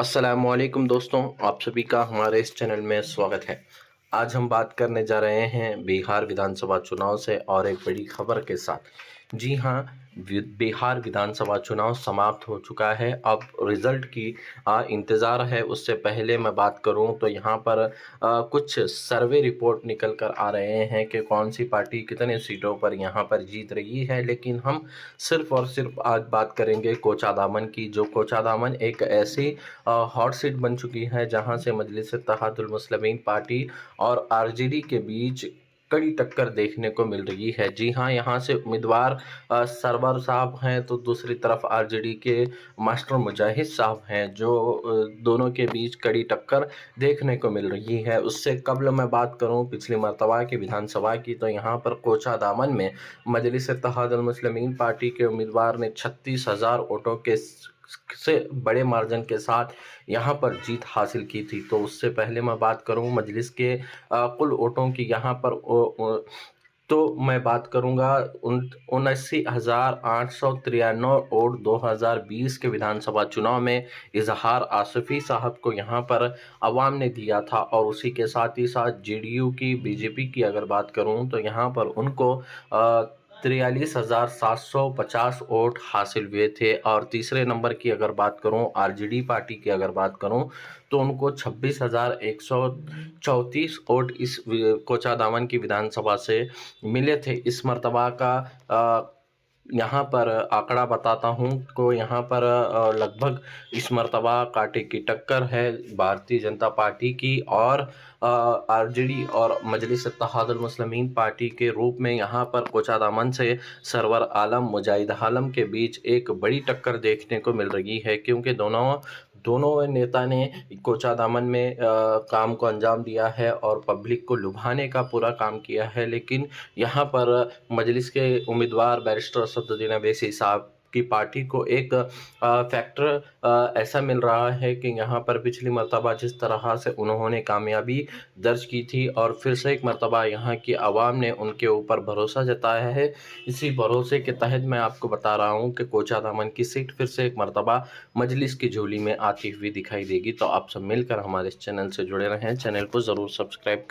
अस्सलामुअलैकुम दोस्तों, आप सभी का हमारे इस चैनल में स्वागत है। आज हम बात करने जा रहे हैं बिहार विधानसभा चुनाव से और एक बड़ी खबर के साथ। जी हाँ, बिहार विधानसभा चुनाव समाप्त हो चुका है। अब रिजल्ट की इंतज़ार है। उससे पहले मैं बात करूं तो यहाँ पर कुछ सर्वे रिपोर्ट निकल कर आ रहे हैं कि कौन सी पार्टी कितने सीटों पर यहाँ पर जीत रही है। लेकिन हम सिर्फ और सिर्फ आज बात करेंगे कोचादामन की, जो कोचादामन एक ऐसी हॉट सीट बन चुकी है जहां से मजलिस-ए-इत्तेहादुल मुस्लिमीन पार्टी और आरजेडी के बीच कड़ी टक्कर देखने को मिल रही है। जी हां, यहां से उम्मीदवार सरवर साहब हैं तो दूसरी तरफ आरजेडी के मास्टर मुजाहिद साहब हैं, जो दोनों के बीच कड़ी टक्कर देखने को मिल रही है। उससे कबल मैं बात करूं पिछली मर्तबा की विधानसभा की, तो यहाँ पर कोचादामन में मजलिस-ए-इत्तेहादुल मुस्लिमीन पार्टी के उम्मीदवार ने 36,000 वोटों के से बड़े मार्जिन के साथ यहाँ पर जीत हासिल की थी। तो उससे पहले मैं बात करूँ मजलिस के कुल वोटों की, यहाँ पर तो मैं बात करूँगा 79,893 वोट 2020 के विधानसभा चुनाव में इजहार आसिफी साहब को यहाँ पर अवाम ने दिया था। और उसी के साथ ही साथ जेडीयू की, बीजेपी की अगर बात करूँ तो यहाँ पर उनको 43,750 वोट हासिल हुए थे। और तीसरे नंबर की अगर बात करूं, आरजेडी पार्टी की अगर बात करूं, तो उनको 26,134 वोट इस कोचादामन की विधानसभा से मिले थे। इस मर्तबा का यहाँ पर आंकड़ा बताता हूँ को यहाँ पर लगभग इस मर्तबा कांटे की टक्कर है भारतीय जनता पार्टी की और आरजेडी और मजलिस-ए-इत्तेहादुल मुस्लिमीन पार्टी के रूप में। यहाँ पर कोचादामन से सरवर आलम मुजाहिद आलम के बीच एक बड़ी टक्कर देखने को मिल रही है, क्योंकि दोनों नेता ने कोचादामन में काम को अंजाम दिया है और पब्लिक को लुभाने का पूरा काम किया है। लेकिन यहाँ पर मजलिस के उम्मीदवार बैरिस्टर असदुद्दीन अवैसी साहब की पार्टी को एक फैक्टर ऐसा मिल रहा है कि यहाँ पर पिछली मर्तबा जिस तरह से उन्होंने कामयाबी दर्ज की थी और फिर से एक मर्तबा यहाँ की आवाम ने उनके ऊपर भरोसा जताया है। इसी भरोसे के तहत मैं आपको बता रहा हूँ कि कोचादामन की सीट फिर से एक मर्तबा मजलिस की झोली में आती हुई दिखाई देगी। तो आप सब मिलकर हमारे इस चैनल से जुड़े रहें, चैनल को ज़रूर सब्सक्राइब करें।